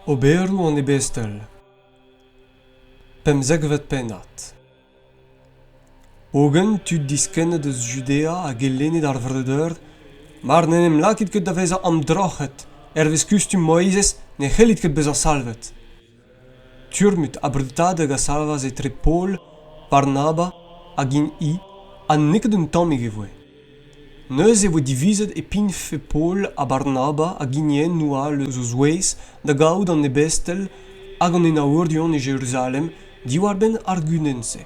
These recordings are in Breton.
Oberou an ebestel. Pemzekvet penat. Ogen tud diskennet eus Judea a gelennet ar vreudeur, mar nenem lakit ket da veza am drochet, vez kustum Moizes ne c'hellit ket bezañ salvet. Turmut a brutadeg a salvas etre Paul, Barnaba, hag in I, an neket un tammig e voe. Neus e vo divizet e pinfe Paul a Barnaba a ginien nou al eus ouez da gaout an ebestel hag an enaourdion e Jerusalem diwar ben ar gunense.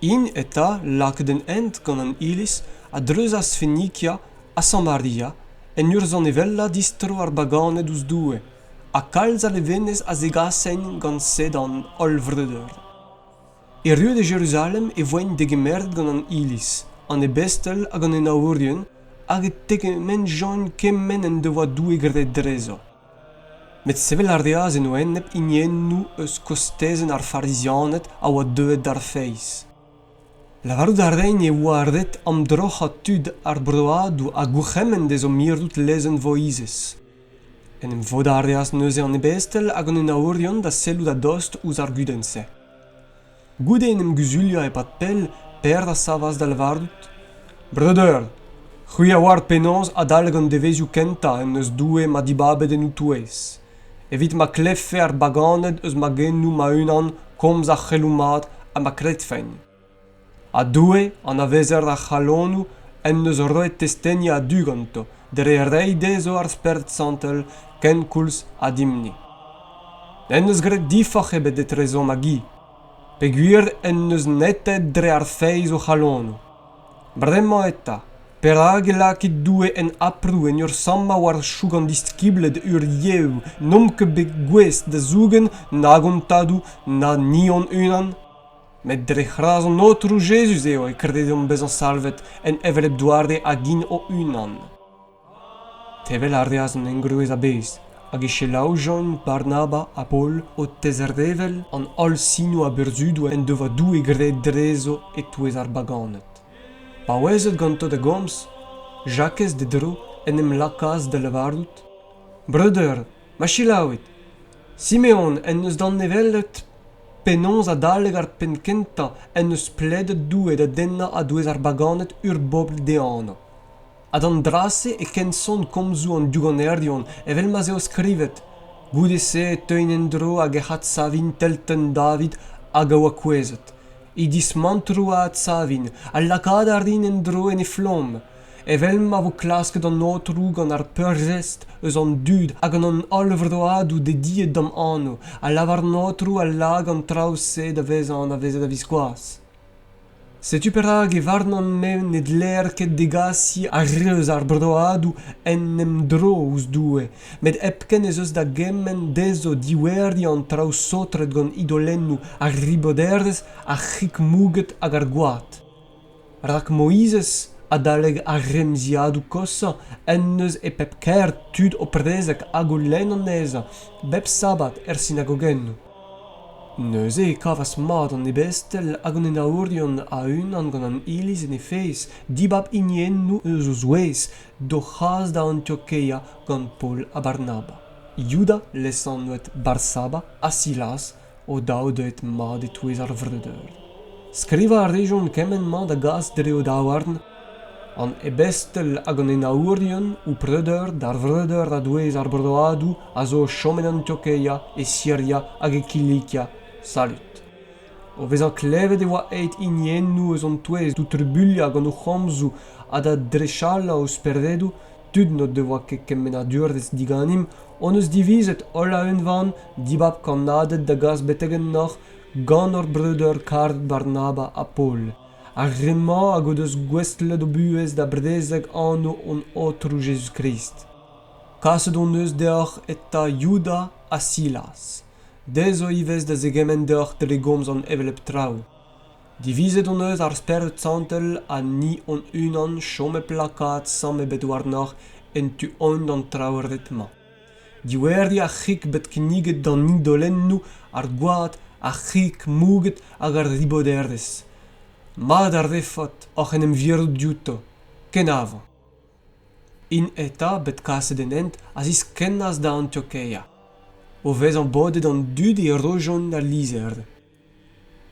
In eta lak den ent gant an ilis a dreuz as Fenicia a Samaria en ur zan evella distro ar baganet ouz doue, a kalz a levenez a zegasen gant sed an ol vreudeur. E rue de Jerusalem e voen degemerd gant an ilis, an ebestel hag an enaourdion, hag e tegemen jon kemmen en devoa doue gret drezo. Met sevel ar deaz en oennep inien nou eus kostezen ar farizianet a oa deuet d'ar feiz. Lavarout ar rein e oa ardet am drocha tud ar broadou a gouc'hemmen dezo mirdout lezen voizez. En em vod ar deaz neuze an ebestel hag an enaourdion da sellout a dost ouz ar gudense. Goude en em guzulia e pat pel, per da savas da lavarout. Brother, c'hwi a war penons a dalg an devezioù kenta en eus doue ma dibabet en outouez. Evit ma kleffe ar baganet eus ma gennou ma unan komz a c'helloumat a ma kretfein. A doue an a vezer a c'halonou en eus roet testenia a duganto, dre rei dezo ar spert santel ken koulz a dimni. En eus gret difach ebet etrezo ma gi, peguir en eus netet dre ar feiz o c'halonou. Bremañ eta, per hag e lakit doue en aprou en ur samma war choug an distkiblet ur yew, nom ket bet gwez da zougen na gontadou na ni on unan. Met dre c'hraz an otrou Jezus eo e kredet an bezañ salvet en evelep douarde a gin o unan. Tevel ar deaz an engruez a bez, hag e chelaou Jean, Barnaba a Paul o tezerdevel an ol sinou a berzudou en devoa doue gret drezo e touez ar baganet. Pa ouezet ganto da gomz, jakez de dro en em lakaz de lavarout. Brother, ma chilaouet, Simeon en eus dan nevellet penons a daleg ar penkenta en eus pledet doue da denna a douez ar baganet ur bobl de ana. Ad an drase e ken son komzou an duganerdion evel ma zeo skrivet, goude se teuin en dro hag e c'hat savin telten David hag a oa kouezet. I dismantrou a savin, al lakad ar din en dro en e flom. Evel ma vo klasket an otrou gant ar peurgest eus an dud hag an olvrdoadou de diet dam anno, a lavar notrou al lag an traouse da vezan a vezet a viskoaz. Setu per hag e varnan men ned ler ket degasi a reus ar broadou en em dro ouz doue, met epken ez eus da gemmen dezo diwerdi an traousotret gant idolennou ar riboderdez a c'hik mouget hag ar goat. Rak Moizes a daleg a remziadou kosa en eus e pep kert tud o prezek hag o len an eza, bep sabat synagogennou. Neuze e kavas mat an ebestel hag an enaourdion a unan gant an iliz en e feiz, dibab inien nou eus o zouez, do c'haz da Antiokeia gant Paul a Barnaba. Juda lesan nouet Barsaba a Silas o dao deet mat e touez ar vreudeur. Skriva ar rejon kemmen mat da gaz dre o daouarn, an ebestel hag an enaourdion ou preudeur d'ar vreudeur da douez ar broadou a zo chomen Antiokeia e Syria hag e Kilikia. Salut. O vezan klevet e oa eit inien nou eus an touez d'o trubulia gant o c'hamzou a da drechalla o spervedou, tud not devoa ket kemmen a duردez diganim, on eus divizet holla un van dibab kanadet da gaz betegen noch gant ur breudeur kard Barnaba a Paul. Ar remañ hag o deus gwestlet o buez da bredezeg anno on otrou Jesus Christ. Kaset on eus deoc'h eta Juda a Silas. Dezo ivez da zegemen deoc'h dre gomz an evelep trao. Divizet on eus ar spert santel a ni on unan chom e plakat sam e bet war noch en tu on dan traoret ma. Diwerdi a c'hik bet kniget dan idolennou ar goat a c'hik mouget hag ar riboderdez. Mad ar refot oc'h en em virdout diouto, ken avant. In eta bet kaset en ent a zis kennas da Antiokeia. o vez an bodet an dud e rojon a lizerd.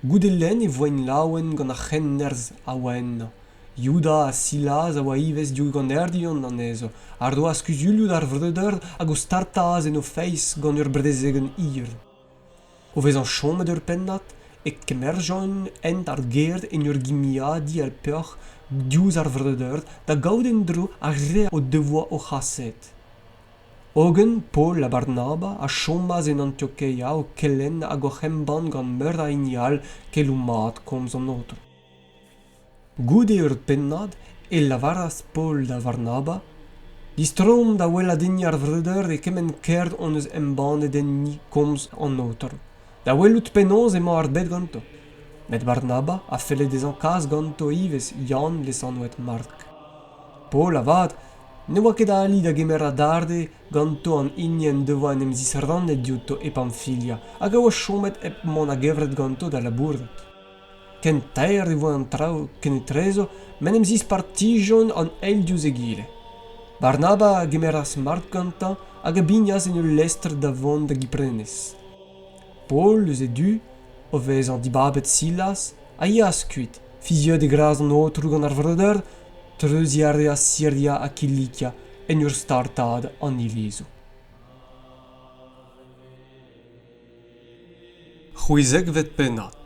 Goudenn e voen laouen gant ar c'hennerz a oaenna. Yuda a Silas a oa ivez diou gant erdion an ezo, ar doa skuzulioù ar vreudeur hag o startaz en o feiz gant ur bredezegen ir. O vez an chomet ur pennat, e kemerjon ent ar gerd en ur gimiadi al peoc'h diouz ar vreudeur da gaouden dro a re o devoa o chasset. Ogen, Paul a Barnaba a chombaz en Antiocheia o kellen hag o c'hemban gant meur a inial kelou mat komz an outro. Goude ur pennad e lavaras Paul da Barnaba, distrom da wela denni ar vreudeur e kemen kerd on eus embannet enni komz an outro. Da welout pennoz emañ ar bed ganto. Met Barnaba a fellet ez an kas ganto ivez Yann lesanouet Mark. Paul avad, ne oa ket ali da gemer a darde ganto an inien devoa en em zisrannet dioto e Pamfilia, hag a oa chomet ep mon a gevret ganto da labourdet. Ken taer e voa an trao kenetrezo, men em zis partijon an eil diouz egile. Barnaba a gemeras Mark gantañ hag a bignaz en ul lestr da vont da giprenez. Paul, eus e du, o vez an dibabet Silas, a yas kuit, fiziot e graz an outro gant ar vreudeur, treuziardia Syria a Kilikia en ur startad an ilizo. C'houezek vet pennat.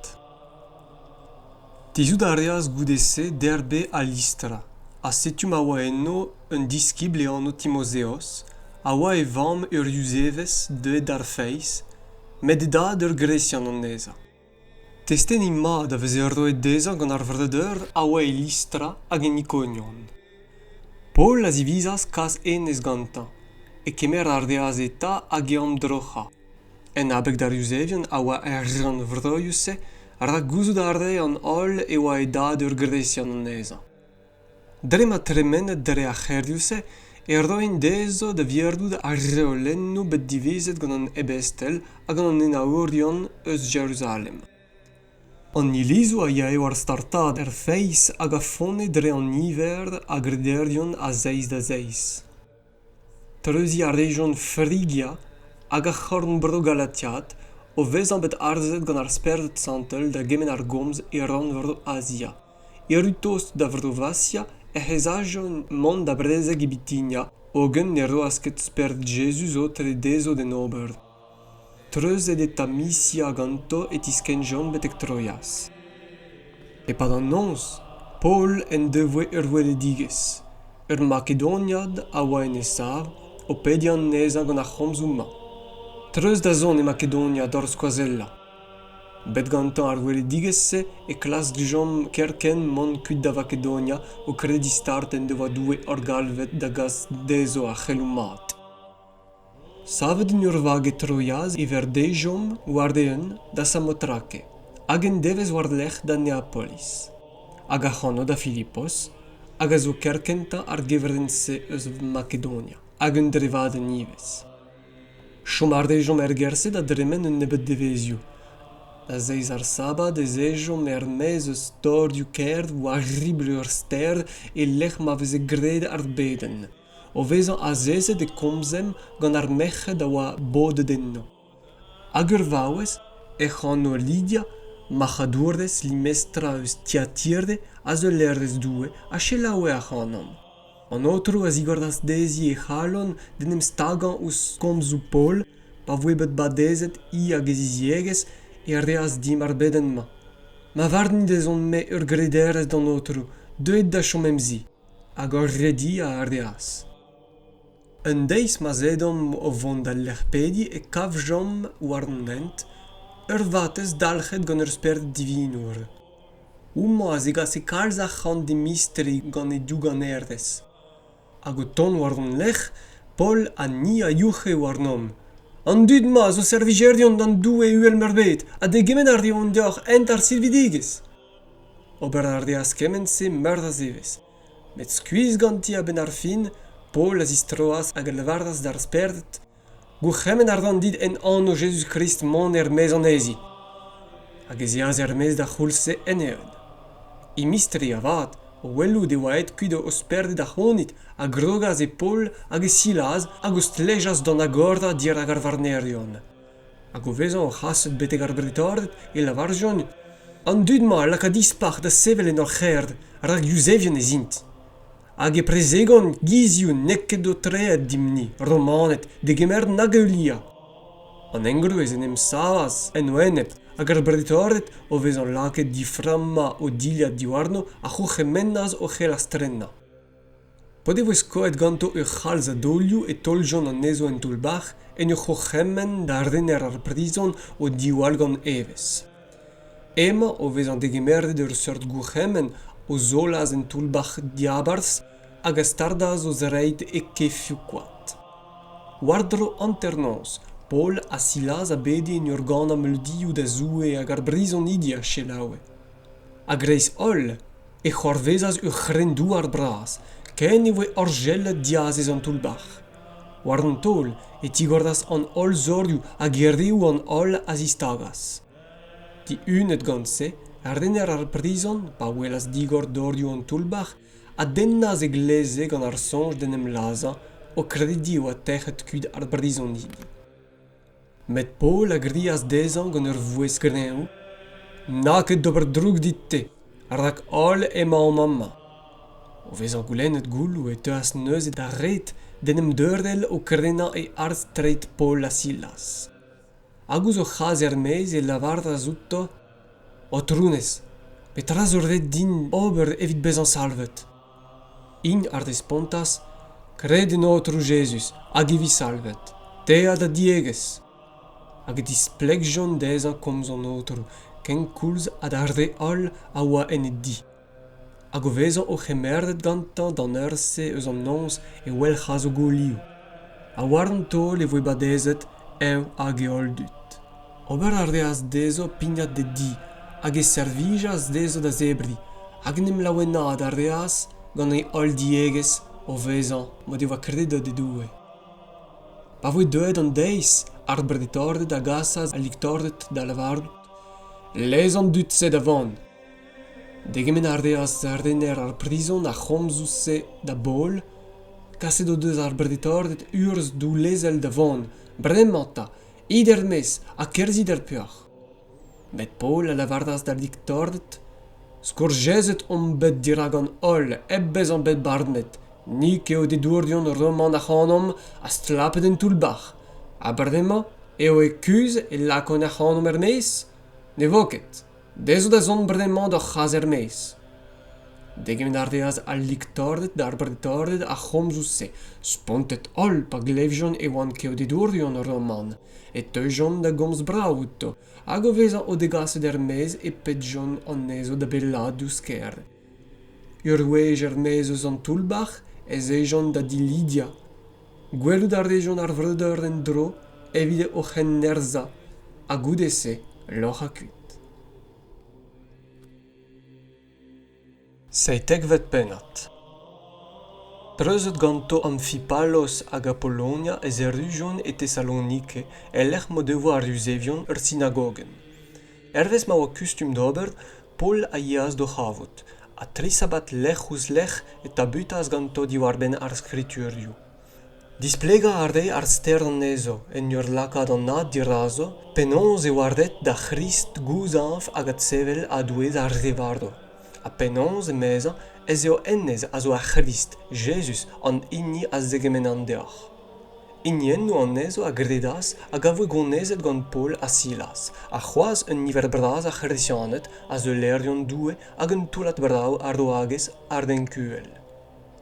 Tizout arias goudese derbe a Listra, a setum a oa enno un diskibl e anno Timozeos, a oa e vamm ur iuzevez deuet ar feiz, met e dad ur gresian an neza. Testen ima da veze ur doet deza gant ar vreudeur a oa e Listra hag en Iconion. Paul a zivizas kas enez gantañ, e kemer ar deaz eta hag e amdrocha. En abeg d'ar iuzevion a oa er an vreudiouse, ra gouzout ar re an hol e oa e dad ur gresian an neza. Dre ma tremenet dre a c'herdiouse, e ar doen dezo da vierdout ar reolenno bet divezet gant an ebestel hag an enaurion eus Jerusalem. An ilizo a ya eo ar startad er feiz hag a fone dre an iver a grederdion a zeiz da zeiz. Treuzi a region Phrygia hag a c'horn bro Galatiat o vez an bet arzet gant ar sperdet santel da gemen ar gomz e ran vrdo Asia. E rutost da vrdo Vassia e c'hezajon mont da brezeg e Bitinia, ogen ne roas ket spert Jesus o tre dezo den ober. Treuzet eta Mysia ganto et iskenjon betek Troias. E pad an nonz, Paul en devoe ur weledigez. Ur Makedoniad a oa en esav, o pedian neza gant ar c'homzouma. Treuz da zon e Makedonia d'or skoazella. Bet gantañ ar weledigezse e klas dijom kerken mont kuit da Makedonia o kredi start en devoa doue or galvet da gaz dezo a c'helou mat. Savet in ur vag e Troiaz e verdejom wardeun da Samotrake, hag en devez wardlech da Neapolis. Hag a c'hanno da Philippos, hag a zo kerkenta ar gevrense eus Makedonia, hag un drevaden ivez. Chom ardejom gerse da dremen un nebet devezio. Da zeiz ar sabad e zejom mez eus tordiou kerd ou a ribl ur sterd e lech ma veze gred ar beden. O vezan a zezet e komzem gant ar mec'hed a oa bodet enno. Hag ur vaouez, e c'hanno Lydia, machadourdez limestra eus tiatirde a zo lerdez doue a chelaoue a c'hannom. An outro a zigordas dezi e c'halon denem stagan ouz komzou Paul, pa voebet badezet i hag eziziegez e ar reaz dim ar beden ma. Ma varni dezon me ur grederez d'an outro, deuet da chom emzi, hag ur redi a ar reaz. Un deiz ma zedom o vont da lerpedi e kavjom war an ent, ur vatez dalchet gant ur spert divinour. Ouma a zegas e kalz a c'hant de misteri gant e diou gant erdez. Hag o ton war an lech, Paul a ni a youche war nom. An dud ma zo servijerdion d'an dou e uel merbet, a de gemen ar dion deoc'h ent ar silvidigez. Ober ar deaz kemen se meur da zevez. Met skuiz ganti a ben ar fin, Paul a zistroas hag a levardas d'ar sperdet, go c'hemen ar dan dit en anno Jesus Christ mon er mez an ezi. Hag ez eaz er mez da c'houlse en eeun. I misteri avad, o welou de oaet kuit o sperdet a c'honit, hag rogaz e Paul hag e Silas hag o stlejaz d'an agorda dir hag ar varnerion. Hag o vezan o c'haset beteg ar breditordet e lavarjon. An dud ma la ka dispach da sevel en ar c'herd, rak Yusevion ez int. Hag e prezegon gizioun neket o treet dimni, romanet, de gemer nageulia. An engru ez en em savas, en oenep, hag ar breditordet o vezan laket di framma o diliad diwarno a c'hoc'he mennaz o c'hel a strenna. Pode voez koet ganto ur c'halz a dolioù e toljon an ezo en toulbach en ur c'hoc'hemmen da rener ar prizon o diwalgant evezh. Ema o vezan degemerdet ur seurt gourc'hemmen o zolaz en toulbach diabarz hag a stardaz o zereit e kefioù koad. Wardro anternons, Paul a Silas a bede en ur gant a meldioù da zoue hag ar brizon idia chelaoue. Hag reiz ol e c'horvezaz ur c'hrendou ar bras, ken e voe orgellet diazez an toulbach. War an tol e tigordas an ol zorioù hag errioù an ol a zistagas. Di unet gant-se, ar rener ar prizon, pa welas digor dorioù an toulbach, a dennaz e gleze gant ar sonj den em laza o kredi o a techet kud ar prizon idi. Met Paul a grias dezan gant ur vouez greñv, na ket d'ober droug dit te, rak ol ema o mamma. O vezan goulennet goulou e teuas neuzet a ret den em deurdel o krena e arz treit Paul a Silas. Agus o c'haz meiz e lavard a zouto, o trounez, petras ur ret din ober evit bezan salvet. In ar despontas, kred en otru Jesus, hag evi salvet, te a da diegez. Hag displegjon dezan komz an otru, ken koulz a da re ol a oa enet di. Hag o vezan o c'hemerdet gantan d'an eurse eus an nons e wel c'haz o golioù. A war an tol e voe badezet eo hag e ol dut. Ober ar reaz dezo pignat de di, hag e servijas dezo da zebri, hag nem laouenad ar reaz gant e ol diegez o vezan mod e oa kredet de doue. Pa voe deuet an deiz ar breditordet a gasaz a liktordet da lavardout, lez an dut se da van. Degemen ar reaz ar rener ar prizon a c'homzoù se da bol, kaset o deus ar breditordet urz dou lezel da van, bremanta, ider mes a kerzit er puach. Met Paul a lavardas da liktordet, skorjezet om bet dirag an ol, ebbez an bet bardnet, ni keo de dourdion roman a c'hanom a stlapet en toulbach. A brema, eo e kuz e lakon a c'hanom er meiz? Ne voket, dezo da zon brema da c'haz er meiz. Degemen ar deaz al liktordet da ar breditordet a c'homzoù se, spontet ol pa glevjon e oan keo de dourdion roman, e teujon da gomz braouto, hag o vezan o degaset er meiz e petjon an ezo da belladoù sker. Ur wej er meiz eus an toulbach e zeijon da di Lydia. Gwelout ar rejon ar vreder en dro evide o c'hen nerza, a goude se loc'h a kuit. Seitek vet pennat. Treuzet ganto Amphipalos hag Apollonia ez erujon e Thessalonike e lec'h modevo ar Yusevion ur synagogen. Ervez ma oa kustum d'ober, Paul a iaz do c'havot, a trisabat lec'h ouz lec'h e tabutaz ganto diwar-benn ar skriturioù. Displega arde ar ster an ezo, en ur lakad an nad dirazo, penonz e wardet da Christ gouzanf hag at sevel a douez ar revardo. A penonz e meza ez eo ennez a zo a Christ, Jesus, an inni a zegemen an deoc'h. Inien no an ezo a gredas hag a voe gonezet gant Paul a Silas, a c'hoaz un niver braz a c'hresianet a zo lerion doue hag un toulat brau ar oagez ar den kuel.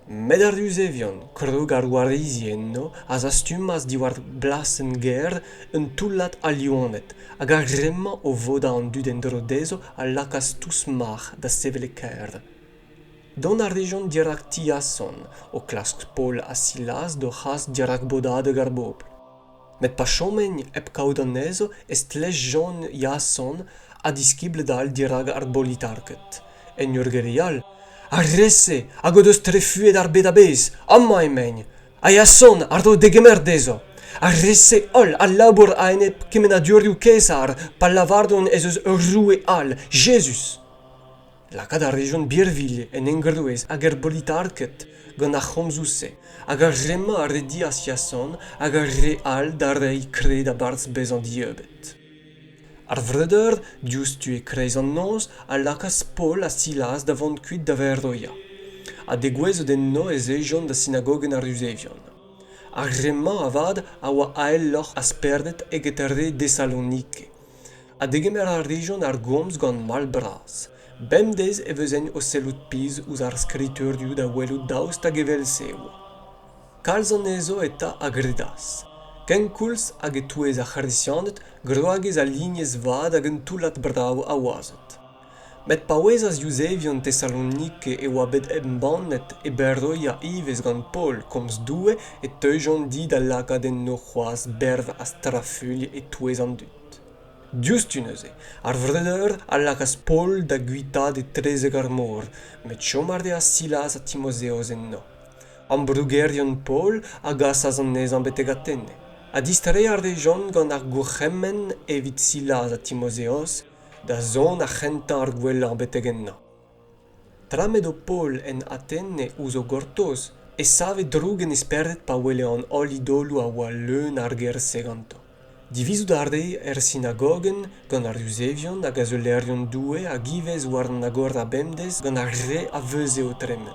Med ar Yusevion, krog ar warizien a zastumaz diwar blas en ger un toulat a lionet, hag a gremma o voda an dud en drodezo a lakas tous mach da sevel e kerd. Don ar rejon dirak Tiason, o klask Paul a Silas do c'has dirak bodadeg ar bobl. Met pa chomegn ep kaout an ezo est lez Jean Yason a diskiblet al dirak ar bolitarket. En ur gerial, ar rese, hag o deus trefuet ar bet a bez, amma emegn. A Yason ar do degemer dezo. Ar rese ol al labour a enep kemen a diorioù kesar, pa lavardon ez eus ur roue al, Jesus. Laka da region birvile en engerdouez hag er bolitarket gant ar c'homzouse, hag ar rema ar di asiason hag ar re al d'ar rei kre da barz bez an diebet. Ar vreder, diouztu e kreiz an noz, a lakas Paul a Silas da vant kuit da verdoia. A degouez o den no ez ejon da synagogen ar Usevion. Ar rema avad a oa ael loc'h asperdet eget ar re Thessalonike. A degemer ar region ar gomz gant mal bras. Bemdez e veuzen o sellout piz ouz ar skriturdiou da welout daoust hag evel seo. Kalz an ezo eta a gredas. Ken koulz hag e touez a c'hardisianet, groagez a lignez vad hag un toulat brao a oazet. Met paouez az Usevion Thessalonike e oa bet embannet e berdoia ivez gant Paul komz doue e teujon di da laka den no c'hoaz berv a strafulh e touez an dut. Diouztu neuze, ar vreder a lakas Paul da guitad e trezeg ar mor, met chomarde a Silas a Timozeoz en no. An brugerion Paul a gasaz an nez an betegatenne. A distre ar dejon gant ar gourc'hemmen evit Silas a Timozeoz, da zon a c'henta ar gwell ar betegenna. Tramet o Paul en Atene ouz o gortoz, e save drogen esperdet pa wele an ol idolou a oa leun ar gerse ganto. Divizout arde er synagogen gant ar Usevion hag a zeulerion doue a givez war an agor a bemdez gant ar re a veuze o tremen.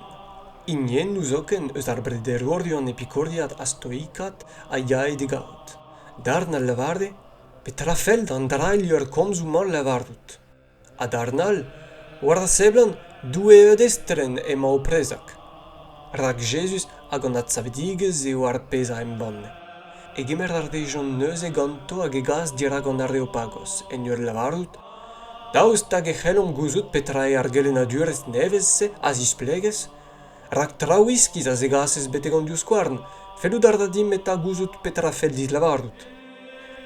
Inien nouzoken eus ar brederorion epikordiat a stoikat a yae de gaout. Darn al lavarde, petrafel d'an drail ur komzou mal lavardout. A darnal, war da seblan, doue eudestren ema o prezak. Rak Jesus hag an atsavedigez eo ar peza embanne. Egemer ar dejon neuze ganto hag egaz dira gant ar Areopagos, en ur lavardout, daoust hag e c'hellom gouzout petra e ar gelenadurez nevez se a zisplegez, rak traouiskiz a zegazez betegan diouz kouarn, fellout ar da dim eta gouzout petra fel diz lavardout.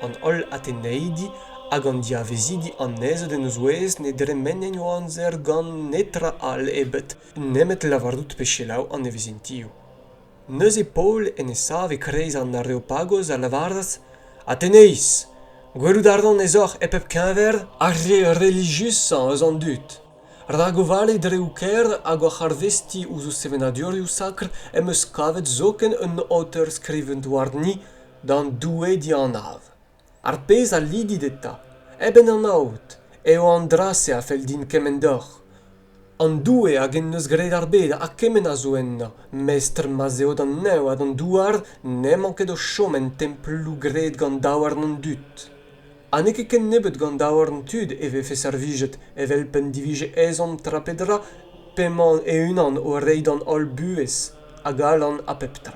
An ol Ateneidi hag an diavezidi an nezo den eus ouez ne dremennen o anzer gant netra al ebet nemet lavardout pe chelaou an evezintioù. Neuze Paul en e sav e kreiz an Areopagos a lavardas, Ateneis, gwelout ardan ez oc'h e pep kenver ar re religiusan eus an dut. Rak o vale dre o kerd hag o c'harvesti ouz o sevenadurioù sakr em eus kavet zoken un auteur skrivent war ni dan doue di an av. Ar pez a lidit eta, eben an aout, eo an drase a fel din kemendoc'h. An doue hag en eus gred ar bed a kemen a zo enna, mestr mazeo d'an neu a d'an douar ne manket o chom en templou gred gant daouar an dut. Ha neke ken nebet gant daouar an tud e vefe servijet evel pen divije ezan trapedra pemman e unan o reid an ol buez hag alan a peptra.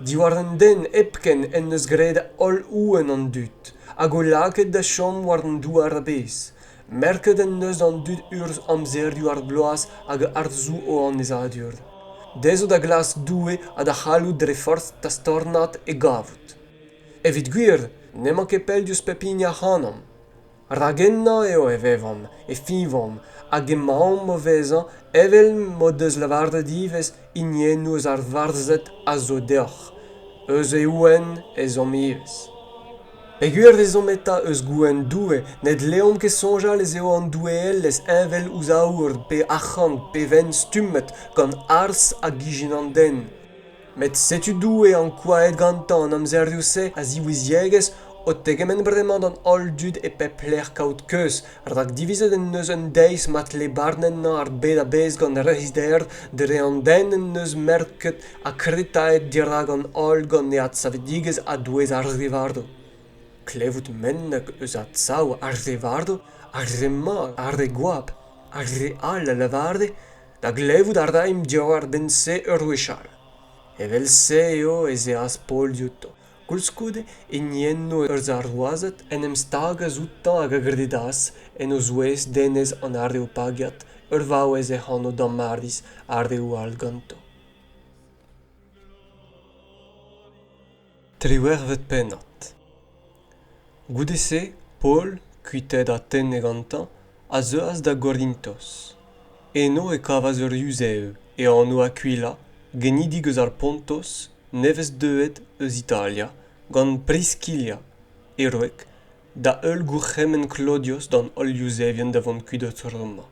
Diwar an den epken en eus gred ol ouen an dut, hag o laket da chom war an douar a bez. Merket en neus an dud urz amzerioù ar bloaz hag ar zou o an ezadur. Dezo da glas doue a da c'halou dre forz ta stornat e gavout. Evit gwir, ne manket pel diouz pepigna c'hanam. Ragenna eo e vevam, e fivam, hag e maom o vezan evel mod eus lavarde divez inien eus ar varzet a zo deoc'h. Eus e ouen e zom ivez. Peguer vezom eta eus gouen doue, ned leom ket sonjal ez eo an doue ellez envel ouz aour pe achan pe ven stummet gant ars a gijin an den. Met setu doue an kouaet gantan an amzerioù se a ziouiziegez o tegemen bremañ an ol dud e pep ler kaout keus, rak divizet en neus un deiz mat le barnen na ar bed a bez gant reiz der dre an den en neus merket a kretaet dira gant ol gant ne atsavedigez a douez ar revardo. Klevout mennek eus a tsaou ar revardo, ar rema, ar re gwab, ar re al a lavarde, da glevout ar daim diwar ben se ur wechal. Evel se eo ez e az Paul dioto. Koulskoude enienno ur zarroazet en em stagaz outan hag a gredas en o zouez denez an Areopagiat ur vaouez e c'hanno dan mardis ar re o al ganto. Triwervet pennat. Goudese, Paul, kuitet Atene gantan, a zeuas da Gorintos. Eno e kavaz ur iuzeo, e anno Aquila, genidig eus ar Pontos, nevez deuet eus Italia, gant Priscilla, eroek, da eul gourc'hemmen Claudios dan ol Iusevion da vant kudet Roma.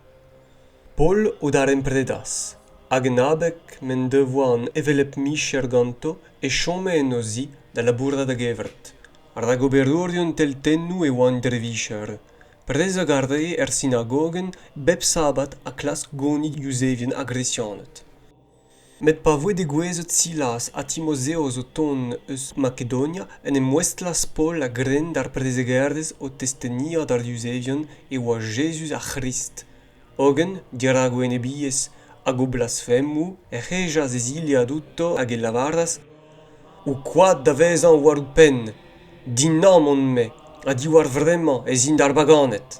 Paul o dar empredas, hag en abek men devoa an evelep micher ganto e chome en ozi da labourda da gevret. Ar da goberdurion tel tennu e oan drevicher. Prez a garde synagogen bep sabat a klas goni Iusevien agressionet. Met pa voe de gwezet Silas a Timotheos o ton eus Makedonia en em westlas Paul a gren dar prezegerdes o testenia dar Iusevien e oa Jesus a Christ. Ogen, dirago en ebies, hag o blasfemu, e rejas esilia dutto hag e lavardas, ou quad da vezan war ou pen, din nam on me, a di war vremañ e zin d'ar baganet.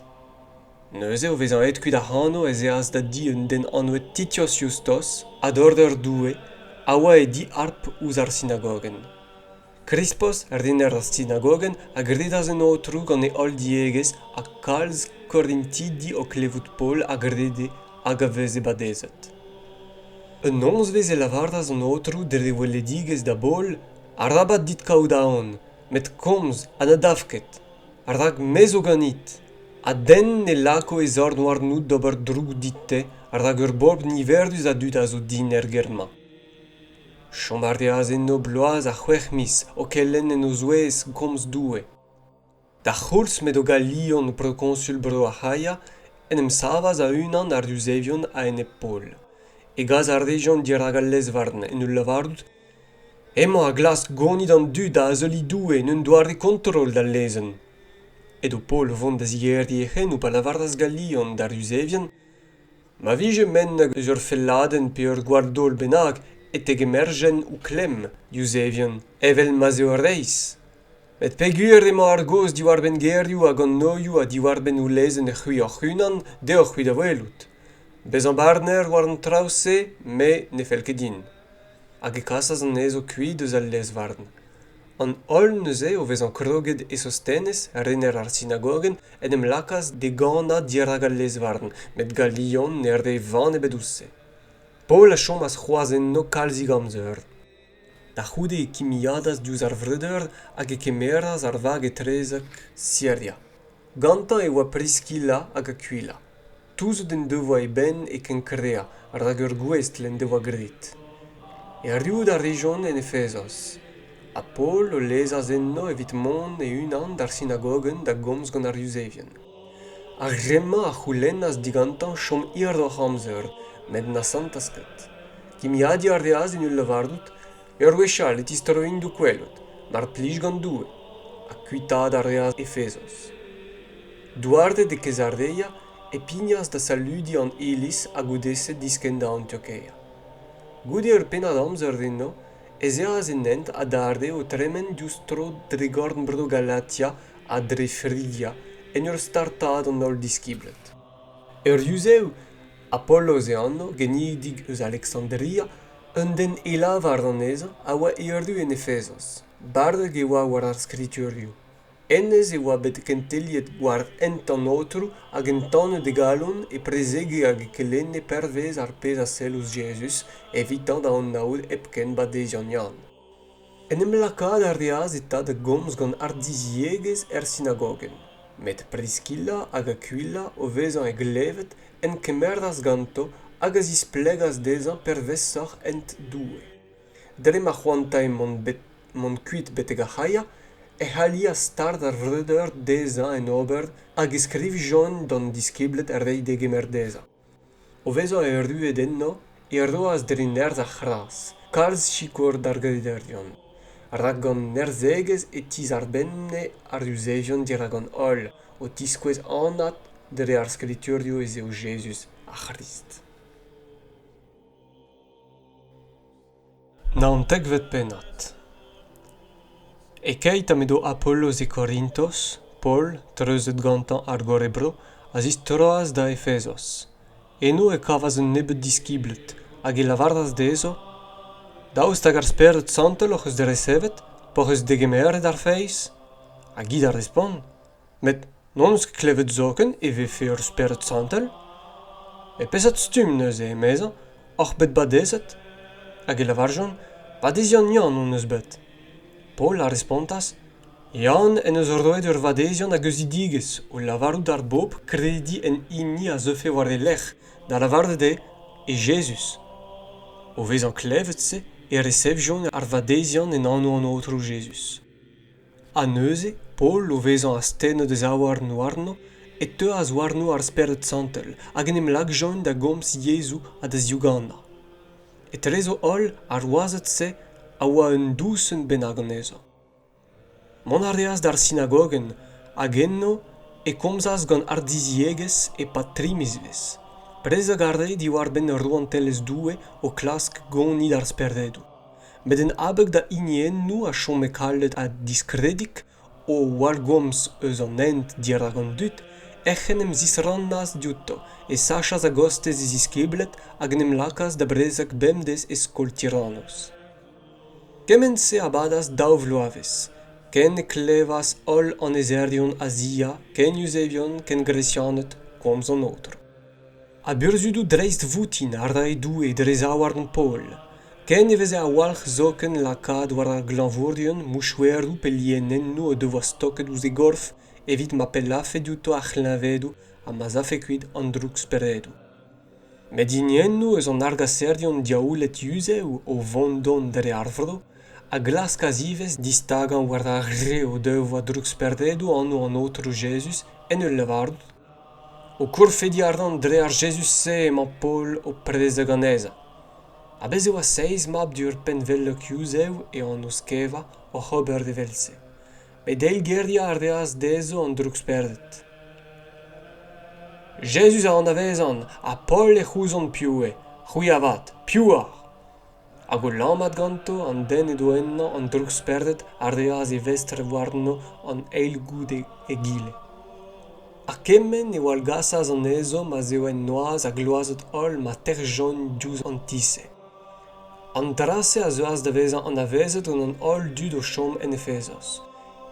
Neuze o vezan et kuit ar hano ez eas da di un den anouet Titios Justos, ad order doue, a oa e di arp ouz ar synagogen. Crispos, ar dinner ar synagogen, a gredas en otru gant e ol diegez a kalz korintidi o klevout Paul a grede hag a vez e badezet. Un nonz vez e lavardas an otru dre weledigez da bol, ar rabat dit kaout met komz an a davket, ar rag mez o ganit, a den ne lako e zord war nout d'ober droug ditte, ar rag ur borb niverdus a dud a zo din germa. Chombardeaz en no bloaz a c'hwech mis, o kellen en o zouez komz doue. Da c'houlz met o galion proconsul bro a Haia, en em savas a unan ar Iusevion a en e Paul. E gaz ar region dirag al lezvarn en ul lavardout, emo a glas gonit an dud a azoli doue n'un doare kontrol da lezen. Edo Paul vont da zierdi e c'hen ou pa lavardas galion dar Iusevien, ma vije men eus ur felladen pe ur gwardol bennak et eg emergen ou klem Iusevien, evel ma zeo reiz. Met pegur emo ar goz diwar ben gerioù hag an noioù a diwar ben ou lezen e c'hui ar c'hunan deo c'hui da welout. Bez an barner war an traouse, me ne fel ket din. Hag e kasas an ezo kuit eus al lezvarn. An ol neuze o vez an kroget e sostenez, rener ar synagogen, en em lakas de gana dirag al lezvarn, met galion ne erde van e bedousse. Paul a chom as c'hoazen no kalzig amzer. Da c'houde e kimiadas diouz ar vreder hag e kemeras ar vag e trezek Syria. Gantañ e oa Priscilla hag Aquila. Touzout en devoa e ben e ken krea, ar rag ur gwest len devoa grit. E ar rioù da region en Efezos. A Paul o lezas enno evit mont e unan d'ar synagogen da gomz gant ar Iusevien. Ar gremma a c'houlennas digantañ chom ir d'oc'h amzer, met na santasket. Kimiadi ar reaz en ul lavardout, ur wechal et istroin du kwelot, mar plij gant doue, a kuitad ar reaz Efezos. Duarte de Kezardeia e pignaz da saludi an Elis a goudese disken da Antiocheia. Goude ur penad amzer enno, ez eaz enent a darde o tremen diustro dre gorn brdo Galatia a dre Frigia en ur startad an ol diskiblet. Ur Iuseu, Apollos e anno, genidig eus Alexandria, un den elavar an eza a oa eurdu en Efezos, bardeg e oa war ar skriturioù. Ennez e oa bet kenteliet war ent an otru hag en tanne de galon e prezege hag e kelenne pervez ar pez a selus Jesus evitant da an naoud epken badezian yan. En em lakad ar reaz eta da gomz gant ar diziegez synagogen, met Priscilla hag Aquila o vezan e glevet en kemerdas ganto hag az isplegas dezan pervesoc'h ent doue. Dre ma c'hoantae mont kuit beteg a Haia, e c'halli a start ar vreder deza en ober hag eskriv joan d'an diskiblet ar rei de gemerdeza. O vezo a erdu edenno, e erdoaz drin erz a c'hras, kalz chikor d'ar grederion. Rag gant nerzegez e tiz ar benne ar Iusevien dirag an ol, o tiskwez anat dre ar skriturio ez eo Jesus a Christ. Naontek vet penat. E keit amedo Apollos e Corinthos, Paul, treuzet gantañ ar gorebro, a zis troaz da Efezos. Eno e kavaz un nebet diskiblet, hag e lavardas dezo, daoust hag ar speret santel oc'h eus de resevet, por eus degemeret ar feiz? Hag id ar respon, met non eus klevet zoken e vefe ur speret santel? E pesat stum neuze e mezan, oc'h bet badezet? Hag e lavarjon, badezian yan on eus bet. Paul a respontas, Yann en eus ordoet ur vadezion a geuzidigez, o lavarout ar bob kredi en inni a zeufe war e lec'h, da lavaret de e Jesus. O vez an klevet se e resevjon ar vadezion en anno an outro Jesus. A neuze, Paul o vezan a stennet eus awar warno, e teuas warno ar Spirit Santel, hag en em lag join da gomz Jesu a da ziugana. E trezo ol ar oazet se a oa un dousen benag an ezo. Mon ardeaz d'ar synagogen, hag enno e komzas gant ar dizieges e patrimizvez. Prez a gardei di war ben roantelez doue o klask goni d'ar sperdedu. Met en abeg da iniennu a chom e kallet a diskredig o walgoms eus an ent dir ag an dut, echen em zis rannaz diouto e sachas a gostez e ziskeblet hag nem lakas da brezak bemdez e skol tiranos. Kemen se abadas dav loaves, ken e klevas ol an ezerdion Azia, ken Eusebion, ken Grecianet, komz an outr. A burzudou dreist voutin ar da edou e drez awar an Paul. Ken e veze a walch zoken lakad war ar glanvourdion mouchouerdou pe lienennou o devoa stoket ouz e gorf evit ma pe lafedouto a chlavedou a ma zafekuit an droug speredou. Met iniennou eus an argaserdion diaoulet yuzeu o vondon dre arvro, a glas kazivez distagan war ar re o devoa droug sperdedou anno an outro Jesus en ul levardout. O kourfedi ardan dre ar Jesus se emañ Paul o predezeg an eza. A bez eo a seiz mab dur pen vellek youzeu e an oskeva o c'hober de velse. Met eil gerdia ar deaz dezo an droug sperdet. Jesus a an avezan, a Paul e c'houzon pioue, c'hwi avat, piouar. Hag o lammat ganto an den edo enna an droug sperdet ar deaz e vestre warno an eil goud e gile. A kemen e oal gasaz an ezo ma zeo en noaz a gloazet ol ma terjon diouz an tisse. An drase a zeuas da vezan an avezet gant an ol dud o chom en efezos.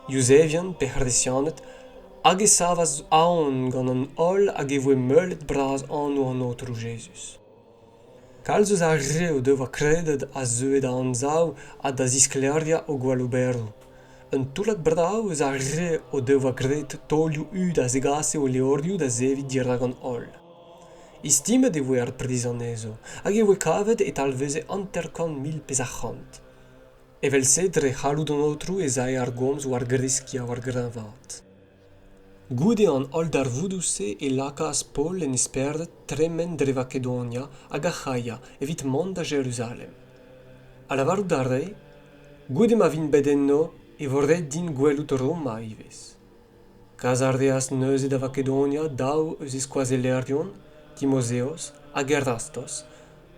Eusebion pe c'hardesianet hag e savas aon gant an ol hag e voe meulet braz anno an outro Jesus. Kalz eus ar re o devoa kredet a zeuet a anzau a da zisklerdia o gwaloberdo. Un toulat bradaou eus ar re o devoa gret tolioù ud a zegase o leordioù da zevit dir an ol. Istimet e voe ar prediz an ezo, hag e voe kavet et alveze anterkan mil pez a chant. Evel se dre c'hallout an outro e zae ar gomz war griskia war grinvat. Goude an ol d'ar voudou se e lakas Paul en esperdet tremen dre Makedonia hag Achaia evit mont da Jeruzalem. A lavarout d'ar goude ma vin bedenno e vordet din gwelout Roma ivez. Kaz ar deas neuze da Makedonia daou eus e skoaz e lerdion, Timozeos hag Erastos,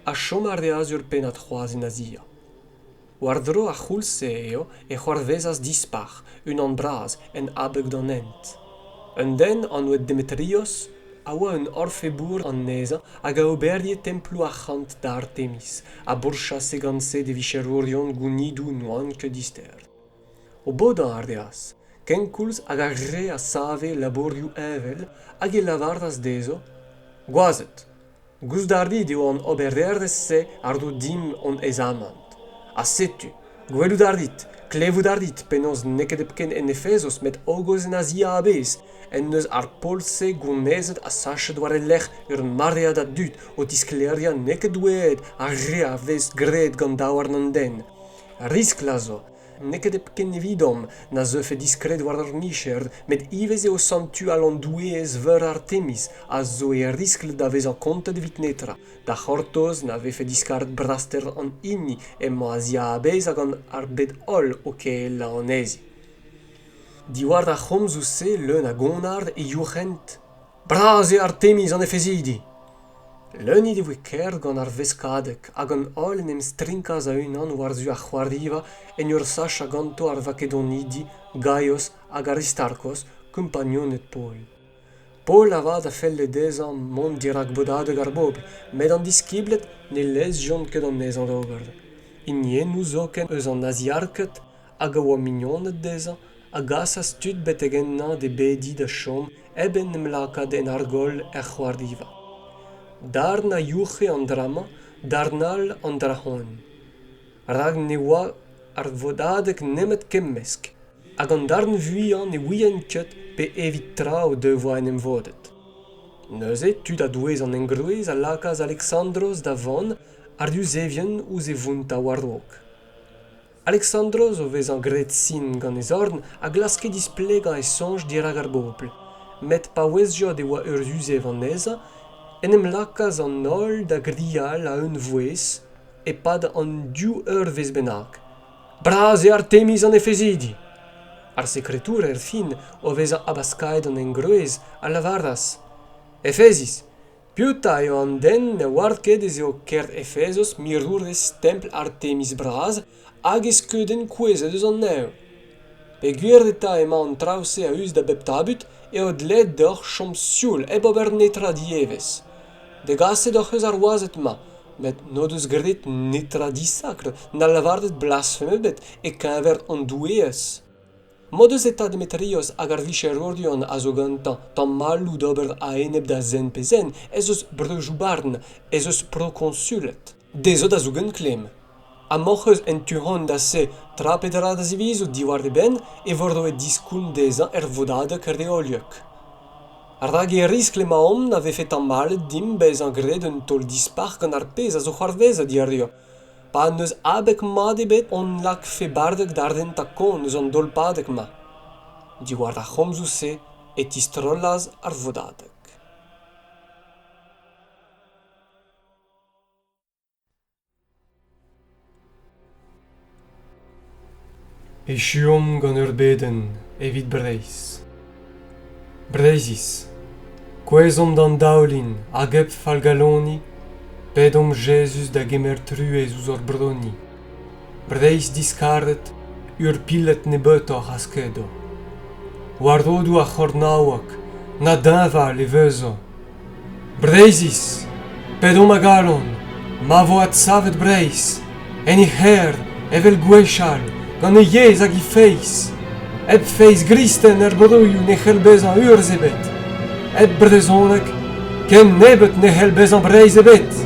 a chom ar deas ur penat c'hoaz en Azia. War dro a c'houlse eo e c'hoarvezas dispar, un an braz en abeg d'an ent. Un den an oet Demetrios a oa un orfebour an neza hag a oberdie templo a chant da Artemis, a bourchase gant se de vicherourion gounidou noan ke dister. O bodan ar deas, ken koulz hag ar re a save laborioù evel hag e lavardas dezo, gwazet, gous d'ardid eo an oberderdez se ar do dim on ezamant. A setu, gwelout ardit, klevout ardit penaos neket epken en Efezos met ogoz en Azia a bez, en neus ar polse gounezet a sachet war e lec'h ur mardead a dut o tisklerdia neket oued a re a vez gret gant daouar nan den. Risk lazo, neket epken evidom na zeufe diskret war ar micherd, met ivez eo santu al an douez veur Artemis a zo e riskl da vez an kontet vit netra, da c'hortoz na vefe diskaret braster an inni emma Azia a bez hag an ar bet ol o keella an ezi. Diwar da c'homzou se leun a gonard e yourent. Braz e Artemis an efezidi. Leunit e voe kert gant ar veskadek hag an ol en em strinkaz a unan war-zu ar c'hoariva en ur sacha ganto ar Makedonidi, Gaios hag Aristarchos, kompagnionet Paul. Paul avad a fell dezan mont dirak bodadeg ar bob, met an diskiblet ne lez jont ket an nez an d'ober. Iniennou zoken eus an aziarket hag a oa mignonnet dezan, a gasas tud betek enna de bedi da chom eben nem lakad en argol er c'hoariva. Dar na youche an drama, dar nal an drahon. Rag ne oa ar vodadeg nemet kemmesk. hag an darn vuian e ouien ket pe evit trao devoa en emvodet. Neuze, tud a douez an engruez a lakaz Alexandros da van ar du zevien ouz e vunta war-drok. Alexandros o vez an gret sin gant e zorn a glaske displega e sonj dirag ar bopl, met pa wez jod e oa ur zuzev an eza, en em lakaz an nol da grial a un vouez e pad an diou ur vez bennak. Braz e Artemis an Efezidi! Ar sekretour fin o vez a abaskaet an engruez a lavardas. Efezis, piuta eo an den ne oar ket ez eo kert Efezos mirourez templ Artemis braz hag ez keudenn kouezet eus an neo. Pe gwir eta ema an traouse a eus da bep tabut eo dlet d'or chom sioul eb ober netra dievez. De gaset oc'h eus ar oazet ma, met no deus gret netra disakr, na lavardet blasfemebet e kenver an doueez. Modez eta Demetrios hag ar vicherordion a zo gantañ tamm malou d'ober a enep da zen pe zen ez eus breujou barn, ez eus proconsulet. Dezo da zougen klem. A moc'h en tuhon da se trapet a da zivizo diwar de ben e vordo e diskoun dezan vodada ker de oliok. Ar da ge risk le maom na vefe tamm malet dim bez an gred un tol dispar gant ar pez a zo c'hoarvez a diario. Pa neus abek mat ebet on lak fe bardek darden takon neus an dolpadek ma. Diwar da c'homzou se et istrollaz ar vodadek. Echuom gant ur beden evit Breizh. Breizis, kwezom d'an daoulin hag ep falgaloni, pedom Jesus da gemer truez ouz ur broni. Breizh diskaret, ur pillet ne beutoc'h askedo. Wardodou a c'hornaouak, na dinval e veuzo. Breizis, pedom a galon, ma vo at savet Breizh, en e c'her, evel gwechal, gant e yez hag e feiz. Eb feiz gristen brouioù ne c'hellbez an urzh ebet. Eb brezonek, ken nebet ne c'hellbez an Breizh ebet.